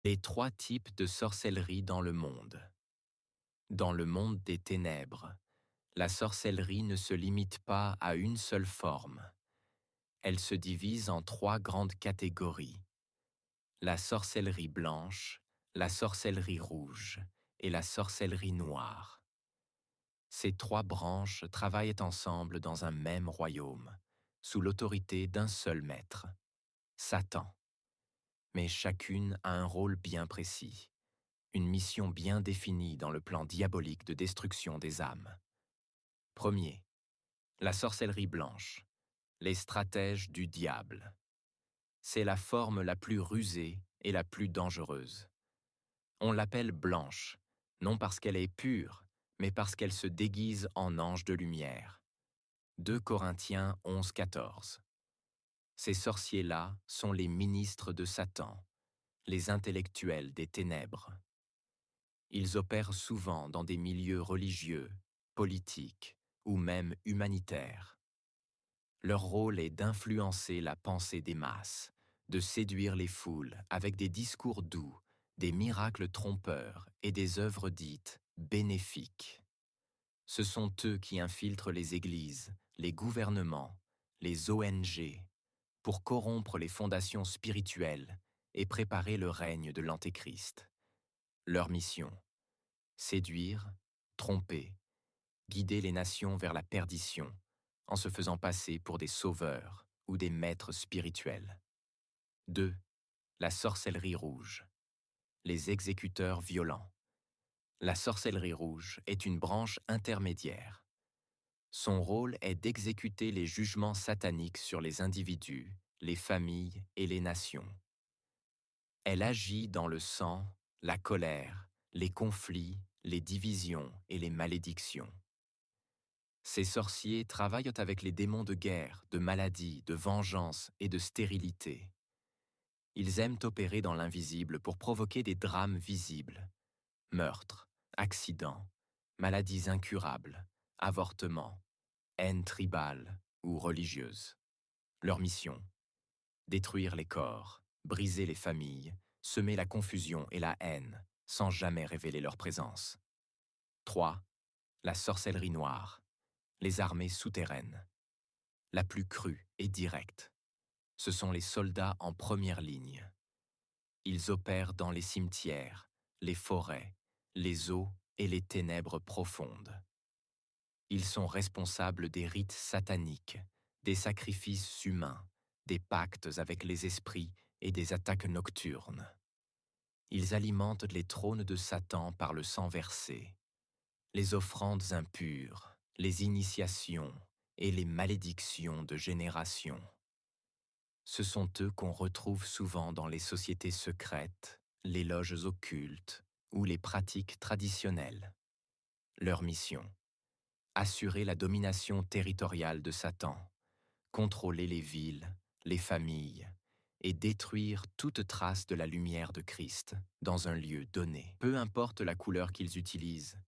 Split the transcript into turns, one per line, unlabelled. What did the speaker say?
Les trois types de sorcellerie dans le monde. Dans le monde des ténèbres, la sorcellerie ne se limite pas à une seule forme. Elle se divise en trois grandes catégories. La sorcellerie blanche, la sorcellerie rouge et la sorcellerie noire. Ces trois branches travaillent ensemble dans un même royaume, sous l'autorité d'un seul maître, Satan. Mais chacune a un rôle bien précis. Une mission bien définie dans le plan diabolique de destruction des âmes. Premier, la sorcellerie blanche, les stratèges du diable. C'est la forme la plus rusée et la plus dangereuse. On l'appelle blanche, non parce qu'elle est pure, mais parce qu'elle se déguise en ange de lumière. 2 Corinthiens 11-14. Ces sorciers-là sont les ministres de Satan, les intellectuels des ténèbres. Ils opèrent souvent dans des milieux religieux, politiques ou même humanitaires. Leur rôle est d'influencer la pensée des masses, de séduire les foules avec des discours doux, des miracles trompeurs et des œuvres dites bénéfiques. Ce sont eux qui infiltrent les églises, les gouvernements, les ONG, pour corrompre les fondations spirituelles et préparer le règne de l'Antéchrist. Leur mission: séduire, tromper, guider les nations vers la perdition, en se faisant passer pour des sauveurs ou des maîtres spirituels. 2. La sorcellerie rouge. Les exécuteurs violents. La sorcellerie rouge est une branche intermédiaire. Son rôle est d'exécuter les jugements sataniques sur les individus, les familles et les nations. Elle agit dans le sang, la colère, les conflits, les divisions et les malédictions. Ces sorciers travaillent avec les démons de guerre, de maladie, de vengeance et de stérilité. Ils aiment opérer dans l'invisible pour provoquer des drames visibles: meurtres, accidents, maladies incurables, avortements, haine tribale ou religieuse. Leur mission: détruire les corps, briser les familles, semer la confusion et la haine, sans jamais révéler leur présence. 3. La sorcellerie noire. Les armées souterraines. La plus crue et directe. Ce sont les soldats en première ligne. Ils opèrent dans les cimetières, les forêts, les eaux et les ténèbres profondes. Ils sont responsables des rites sataniques, des sacrifices humains, des pactes avec les esprits et des attaques nocturnes. Ils alimentent les trônes de Satan par le sang versé, les offrandes impures, les initiations et les malédictions de génération. Ce sont eux qu'on retrouve souvent dans les sociétés secrètes, les loges occultes ou les pratiques traditionnelles. Leur mission: assurer la domination territoriale de Satan, contrôler les villes, les familles, et détruire toute trace de la lumière de Christ dans un lieu donné. Peu importe la couleur qu'ils utilisent,